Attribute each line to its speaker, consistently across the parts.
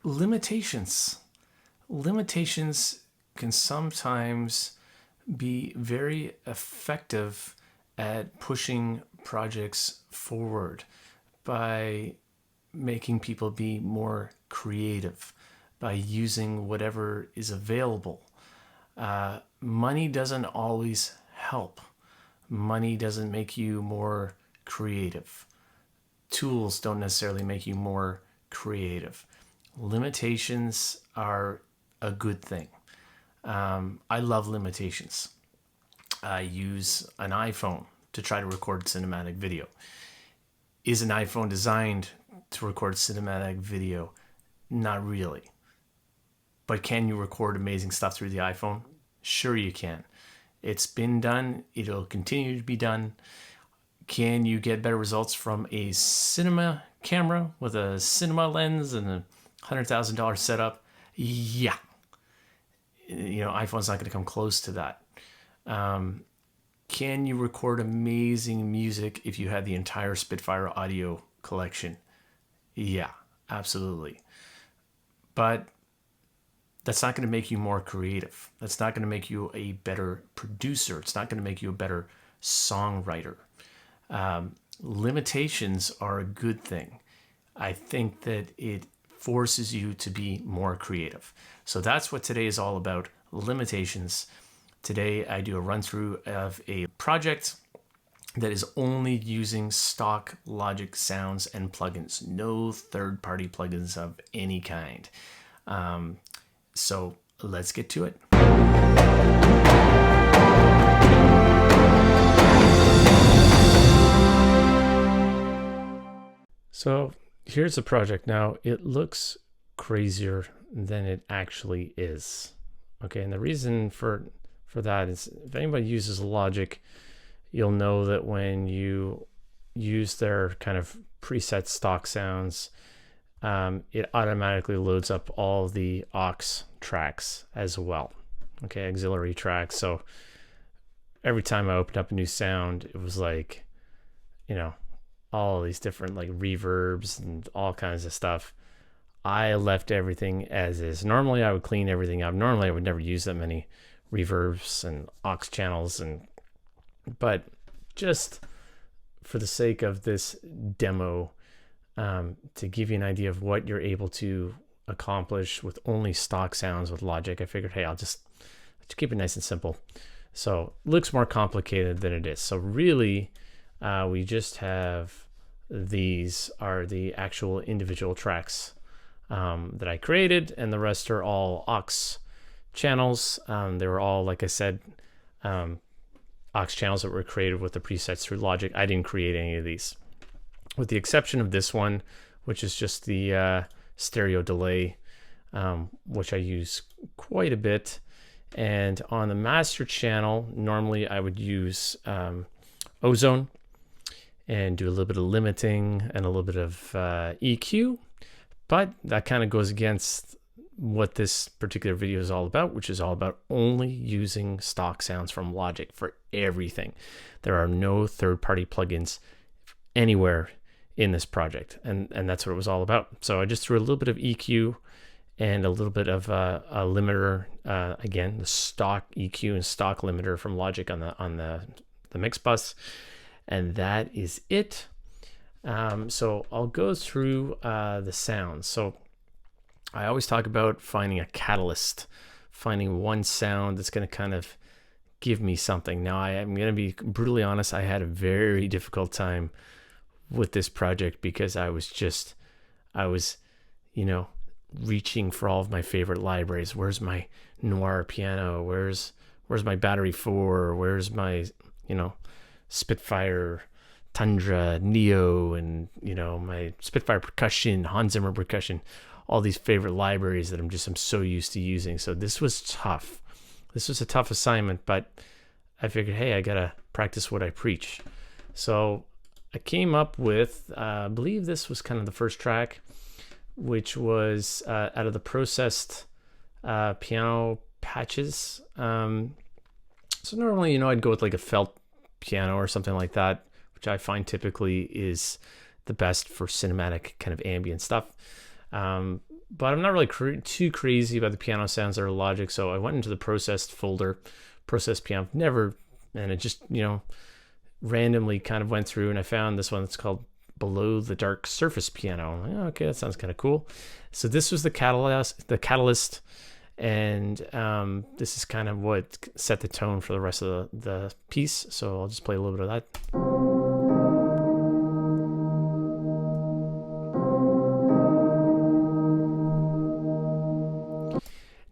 Speaker 1: limitations. Limitations can sometimes be very effective at pushing projects forward by making people be more creative, by using whatever is available. Money doesn't always help. Money doesn't make you more creative. Tools don't necessarily make you more creative. Limitations are a good thing. I love limitations. I use an iPhone to try to record cinematic video. Is an iPhone designed to record cinematic video? Not really. But can you record amazing stuff through the iPhone? Sure you can. It's been done. It'll continue to be done. Can you get better results from a cinema camera with a cinema lens and a $100,000 setup? Yeah. iPhone's not going to come close to that. Can you record amazing music if you had the entire Spitfire audio collection? Yeah, absolutely. But that's not going to make you more creative. That's not going to make you a better producer. It's not going to make you a better songwriter. Limitations are a good thing. I think that it forces you to be more creative. So that's what today is all about, limitations. Today I do a run through of a project that is only using stock Logic sounds and plugins, no third-party plugins of any kind. So let's get to it. So here's the project. Now it looks crazier than it actually is. Okay, and the reason for that is if anybody uses Logic, you'll know that when you use their kind of preset stock sounds, it automatically loads up all the aux tracks as well. Okay, auxiliary tracks. So every time I opened up a new sound, it was like, all these different like reverbs and all kinds of stuff. I left everything as is. Normally I would clean everything up. Normally I would never use that many reverbs and aux channels, but just for the sake of this demo, to give you an idea of what you're able to accomplish with only stock sounds with Logic, I figured, hey, I'll just keep it nice and simple. So it looks more complicated than it is. So really, we just have these are the actual individual tracks that I created, and the rest are all aux channels. They were all, like I said, aux channels that were created with the presets through Logic. I didn't create any of these, with the exception of this one, which is just the stereo delay, which I use quite a bit. And on the master channel, normally I would use ozone and do a little bit of limiting and a little bit of EQ, but that kind of goes against what this particular video is all about, which is all about only using stock sounds from Logic for everything. There are no third-party plugins anywhere in this project, and that's what it was all about. So I just threw a little bit of EQ and a little bit of a limiter, again, the stock EQ and stock limiter from Logic on the mix bus, and that is it. So I'll go through the sounds. So I always talk about finding a catalyst, finding one sound that's going to kind of give me something. Now, I am going to be brutally honest, I had a very difficult time with this project because I was, reaching for all of my favorite libraries. Where's my Noir piano? Where's my Battery 4? Where's my, Spitfire Tundra Neo, and my Spitfire percussion, Hans Zimmer percussion, all these favorite libraries that I'm so used to using. So this was tough. This was a tough assignment, but I figured, hey, I gotta practice what I preach. So I came up with, I believe this was kind of the first track, which was out of the processed piano patches. So normally, I'd go with like a felt piano or something like that, which I find typically is the best for cinematic kind of ambient stuff. but I'm not really too crazy about the piano sounds that are Logic, so I went into the processed folder, processed piano, and it just, randomly kind of went through, and I found this one that's called Below the Dark Surface Piano. Okay, that sounds kind of cool. So this was the catalyst, and this is kind of what set the tone for the rest of the piece. So I'll just play a little bit of that.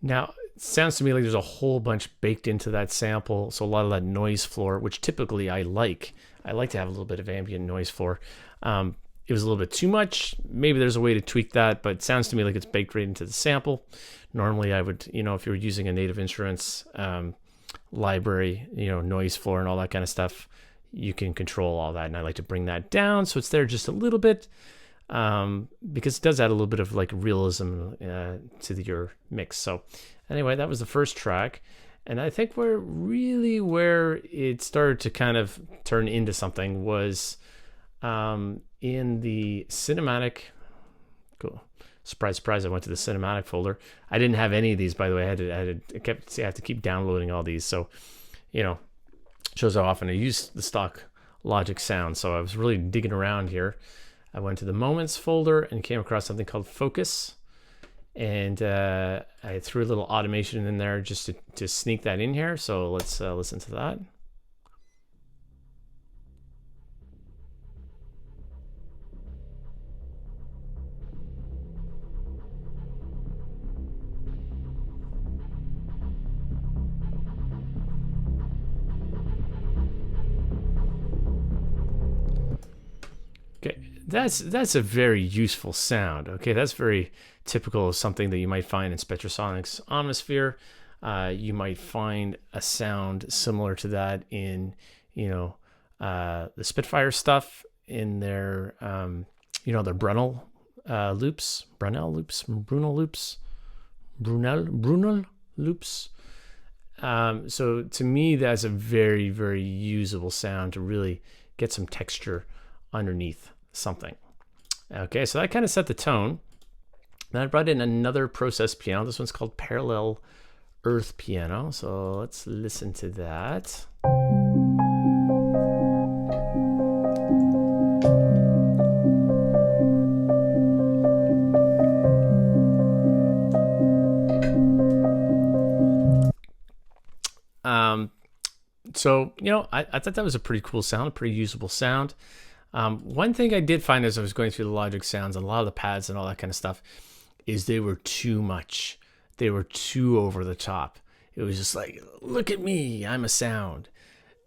Speaker 1: Now, it sounds to me like there's a whole bunch baked into that sample. So a lot of that noise floor, which typically I like to have a little bit of ambient noise floor. It was a little bit too much. Maybe there's a way to tweak that, but it sounds to me like it's baked right into the sample. Normally I would, if you're using a Native Instruments library, noise floor and all that kind of stuff, you can control all that. And I like to bring that down so it's there just a little bit, because it does add a little bit of like realism to your mix. So anyway, that was the first track. And I think where it started to kind of turn into something was in the cinematic. Cool. Surprise, surprise! I went to the cinematic folder. I didn't have any of these, by the way. I have to keep downloading all these. So, shows how often I use the stock Logic sound. So I was really digging around here. I went to the Moments folder and came across something called Focus, and I threw a little automation in there just to sneak that in here. So let's listen to that. Okay, that's a very useful sound. Okay, that's very typical of something that you might find in Spectrasonics Omnisphere. You might find a sound similar to that in, the Spitfire stuff in their, their Brunel loops. So to me, that's a very, very usable sound to really get some texture underneath something. Okay, so that kind of set the tone. Then I brought in another processed piano. This one's called Parallel Earth Piano. So let's listen to that. So, I thought that was a pretty cool sound, a pretty usable sound. One thing I did find as I was going through the Logic sounds and a lot of the pads and all that kind of stuff is they were too much. They were too over the top. It was just like, look at me, I'm a sound.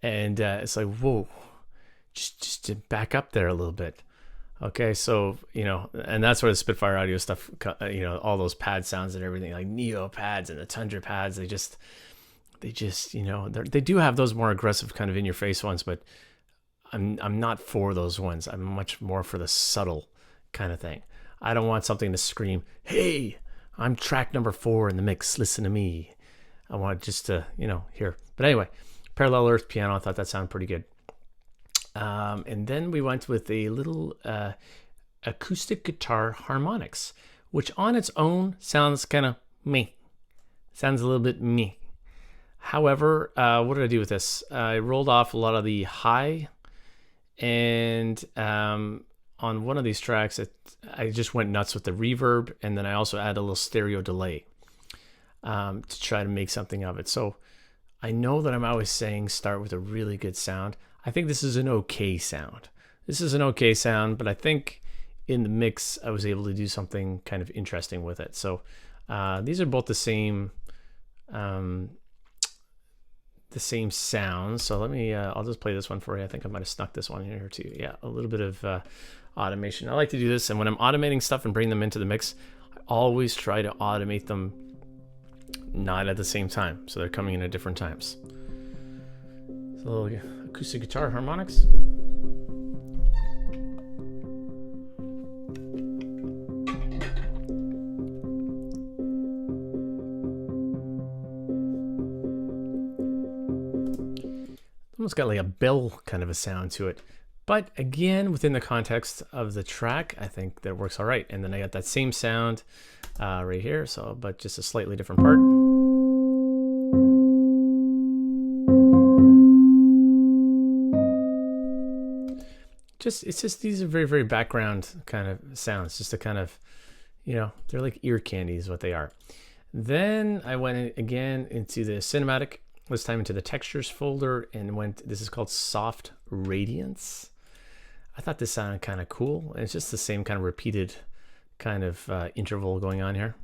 Speaker 1: And it's like, whoa, just to back up there a little bit. Okay, so, and that's where the Spitfire audio stuff, all those pad sounds and everything, like Neo pads and the Tundra pads, they just, they do have those more aggressive kind of in your face ones, but I'm not for those ones. I'm much more for the subtle kind of thing. I don't want something to scream, hey, I'm track number 4 in the mix, listen to me. I want just to, hear. But anyway, Parallel Earth Piano, I thought that sounded pretty good. And then we went with a little acoustic guitar harmonics, which on its own sounds kind of meh. Sounds a little bit meh. However, what did I do with this? I rolled off a lot of the high, and on one of these tracks, I just went nuts with the reverb, and then I also added a little stereo delay to try to make something of it. So I know that I'm always saying start with a really good sound. I think this is an okay sound. But I think in the mix, I was able to do something kind of interesting with it. So these are both the same sound. So let me, I'll just play this one for you. I think I might have snuck this one in here too. Yeah, a little bit of automation. I like to do this, and when I'm automating stuff and bring them into the mix, I always try to automate them not at the same time, so they're coming in at different times. So a little acoustic guitar harmonics. Almost got like a bell kind of a sound to it. But again, within the context of the track, I think that works all right. And then I got that same sound right here, so but just a slightly different part. It's just these are very, very background kind of sounds, just to kind of, you know, they're like ear candy is what they are. Then I went again into the cinematic, this time into the textures folder, and this is called Soft Radiance. I thought this sounded kind of cool. It's just the same kind of repeated kind of interval going on here.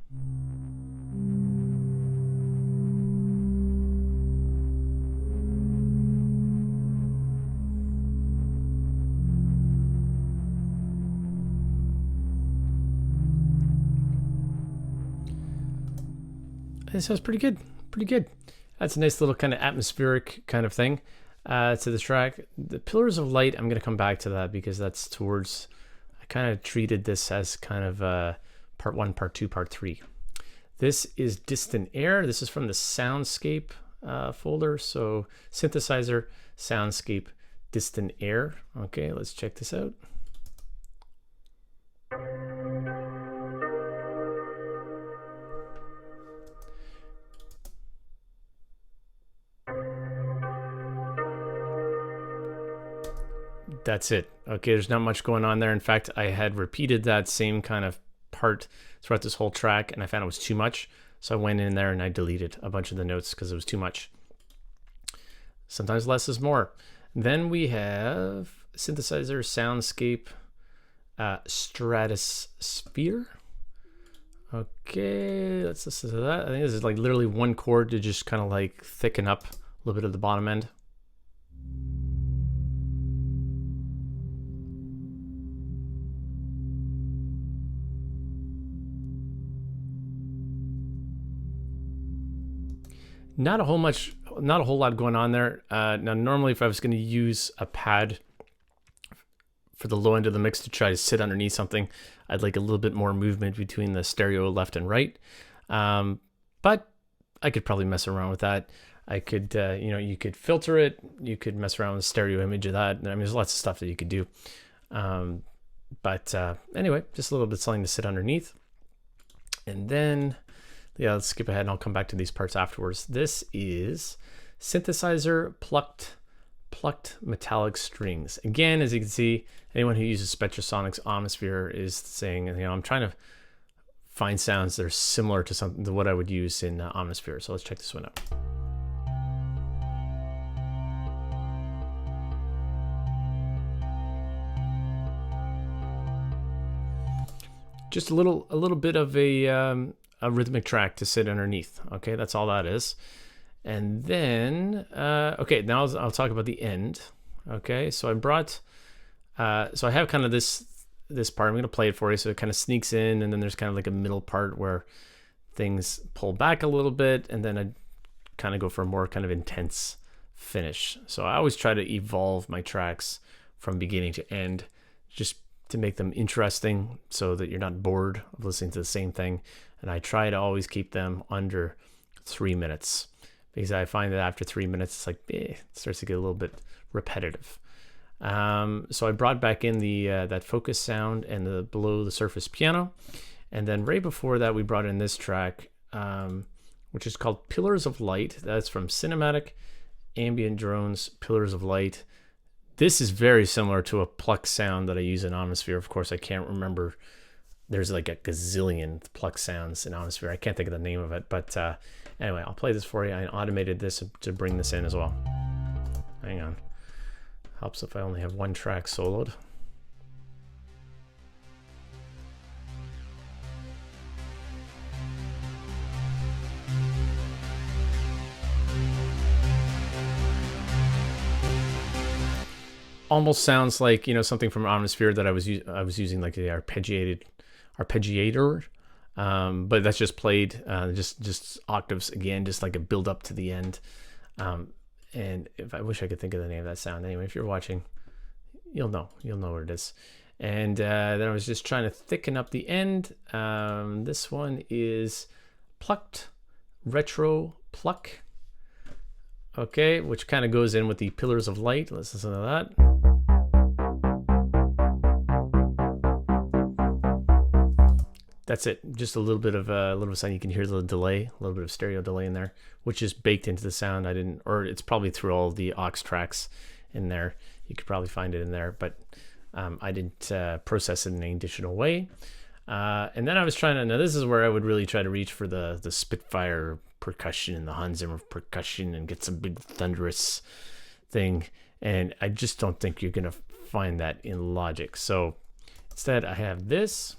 Speaker 1: It sounds pretty good, pretty good. That's a nice little kind of atmospheric kind of thing to the track. The Pillars of Light, I'm going to come back to that because that's towards, I kind of treated this as kind of part 1, part 2, part 3. This is Distant Air. This is from the Soundscape folder. So synthesizer, soundscape, Distant Air. Okay, let's check this out. That's it. Okay, there's not much going on there. In fact, I had repeated that same kind of part throughout this whole track, and I found it was too much. So I went in there and I deleted a bunch of the notes because it was too much. Sometimes less is more. Then we have synthesizer, soundscape, stratosphere. Okay, let's listen to that. I think this is like literally one chord to just kind of like thicken up a little bit of the bottom end. Not a whole lot going on there. Now, normally if I was going to use a pad for the low end of the mix to try to sit underneath something, I'd like a little bit more movement between the stereo left and right. But I could probably mess around with that. I could, you know, you could filter it. You could mess around with the stereo image of that. I mean, there's lots of stuff that you could do. But anyway, just a little bit something to sit underneath. And then, yeah, let's skip ahead and I'll come back to these parts afterwards. This is synthesizer plucked metallic strings. Again, as you can see, anyone who uses Spectrasonics Omnisphere is saying, you know, I'm trying to find sounds that are similar to something to what I would use in Omnisphere. So let's check this one out. Just a little bit of a rhythmic track to sit underneath. Okay, that's all that is. And then, okay, now I'll talk about the end. Okay, so I brought, so I have kind of this part. I'm going to play it for you. So it kind of sneaks in, and then there's kind of like a middle part where things pull back a little bit, and then I kind of go for a more kind of intense finish. So I always try to evolve my tracks from beginning to end, just to make them interesting so that you're not bored of listening to the same thing. And I try to always keep them under 3 minutes, because I find that after 3 minutes, it's like, it starts to get a little bit repetitive. So I brought back in the that focus sound and the below the surface piano. And then right before that, we brought in this track, which is called Pillars of Light. That's from Cinematic Ambient Drones, Pillars of Light. This is very similar to a pluck sound that I use in Omnisphere. Of course, I can't remember. There's like a gazillion pluck sounds in Omnisphere. I can't think of the name of it, but anyway, I'll play this for you. I automated this to bring this in as well. Hang on. Helps if I only have one track soloed. Almost sounds like, you know, something from Omnisphere that I was using, like the arpeggiator, but that's just played just octaves again, just like a build up to the end. And if I wish I could think of the name of that sound. Anyway, if you're watching, you'll know what it is. And then I was just trying to thicken up the end. This one is plucked retro pluck. Okay, which kind of goes in with the Pillars of Light. Let's listen to that. that's it. Just a little bit of sound. You can hear the delay, a little bit of stereo delay in there, which is baked into the sound. I didn't, or it's probably through all the aux tracks in there. You could probably find it in there, but I didn't process it in any additional way. And then I was trying to, now this is where I would really try to reach for the Spitfire percussion and the Hans Zimmer percussion and get some big thunderous thing. And I just don't think you're going to find that in Logic. So instead I have this.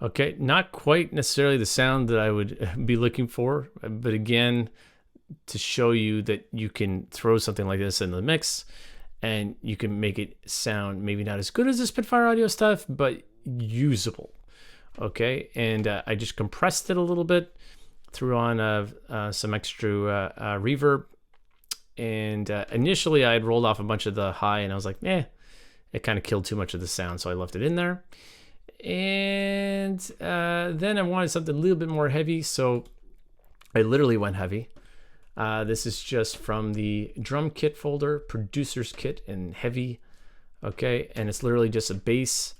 Speaker 1: Okay, not quite necessarily the sound that I would be looking for, but again, to show you that you can throw something like this in the mix and you can make it sound maybe not as good as the Spitfire audio stuff, but usable. Okay, and I just compressed it a little bit, threw on some extra reverb, and initially I had rolled off a bunch of the high and I was like, it kind of killed too much of the sound, so I left it in there. And then I wanted something a little bit more heavy, so I literally went heavy. This is just from the drum kit folder, producer's kit, and heavy. Okay, and it's literally just a bass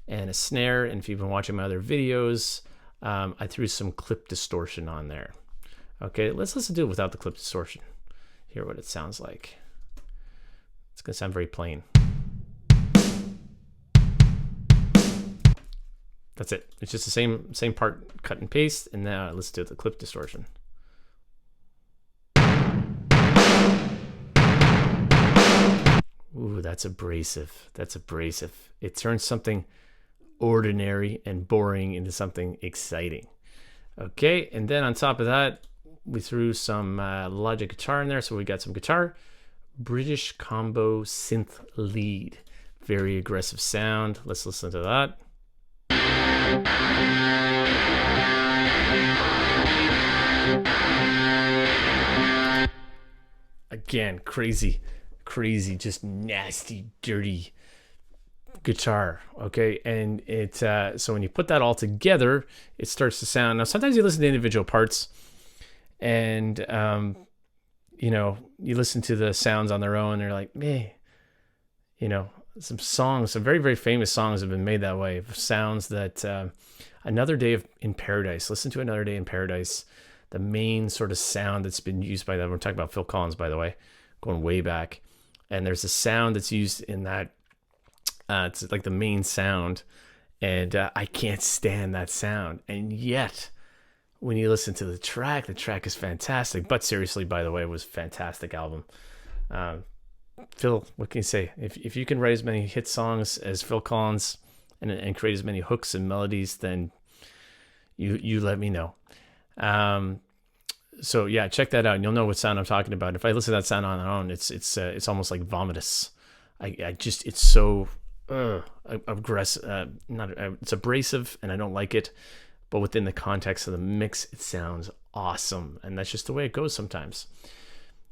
Speaker 1: and a snare. And if you've been watching my other videos, I threw some clip distortion on there. Okay, let's listen to it without the clip distortion. Hear what it sounds like. It's gonna sound very plain. That's it. It's just the same part, cut and paste, and now let's do the clip distortion. Ooh, that's abrasive. That's abrasive. It turns something ordinary and boring into something exciting. Okay, and then on top of that, we threw some Logic guitar in there, so we got some guitar. British Combo Synth Lead. Very aggressive sound. Let's listen to that. Again, crazy, just nasty, dirty guitar. Okay, and it so when you put that all together, it starts to sound. Now, sometimes you listen to individual parts, and you know, you listen to the sounds on their own. And they're like, you know. Some songs, some very, very famous songs have been made that way. Sounds that Another Day in Paradise. Listen to Another Day in Paradise. The main sort of sound that's been used by that. We're talking about Phil Collins, by the way, going way back. And there's a sound that's used in that. It's like the main sound. And I can't stand that sound. And yet, when you listen to the track is fantastic. But seriously, by the way, it was a fantastic album. Phil, what can you say? If you can write as many hit songs as Phil Collins and create as many hooks and melodies, then you let me know. So yeah, check that out, and you'll know what sound I'm talking about. If I listen to that sound on its own, it's almost like vomitous. It's so aggressive. It's abrasive, and I don't like it. But within the context of the mix, it sounds awesome, and that's just the way it goes sometimes.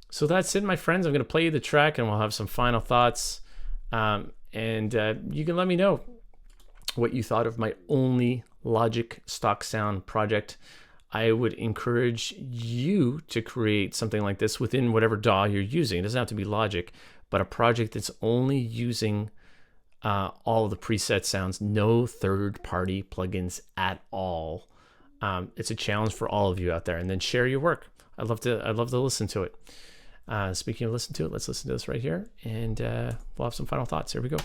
Speaker 1: So that's it, my friends. I'm going to play you the track, and we'll have some final thoughts. And you can let me know what you thought of my only Logic stock sound project. I would encourage you to create something like this within whatever DAW you're using. It doesn't have to be Logic, but a project that's only using all of the preset sounds, no third-party plugins at all. It's a challenge for all of you out there. And then share your work. I'd love to listen to it. Speaking of listen to it, let's listen to this right here, and we'll have some final thoughts. Here we go.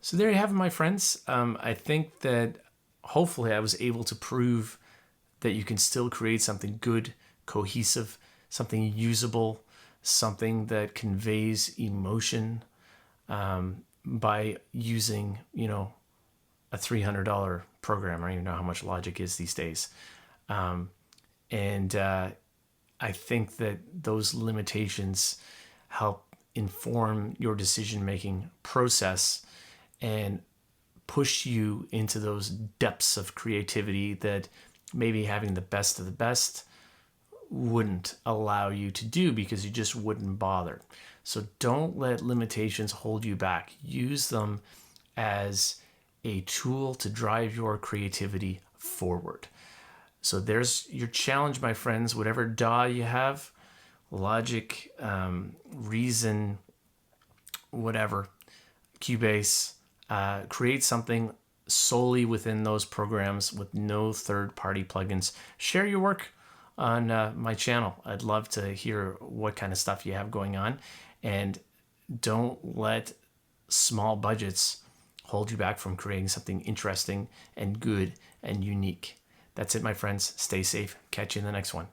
Speaker 1: So there you have it, my friends. I think that hopefully I was able to prove that you can still create something good, cohesive, something usable, something that conveys emotion by using, a $300 program. I don't even know how much Logic is these days. And I think that those limitations help inform your decision making process and push you into those depths of creativity that maybe having the best of the best wouldn't allow you to do because you just wouldn't bother. So don't let limitations hold you back. Use them as a tool to drive your creativity forward. So there's your challenge, my friends. Whatever DAW you have, Logic, Reason, whatever, Cubase, create something solely within those programs with no third-party plugins. Share your work on my channel. I'd love to hear what kind of stuff you have going on. And don't let small budgets hold you back from creating something interesting and good and unique. That's it, my friends. Stay safe. Catch you in the next one.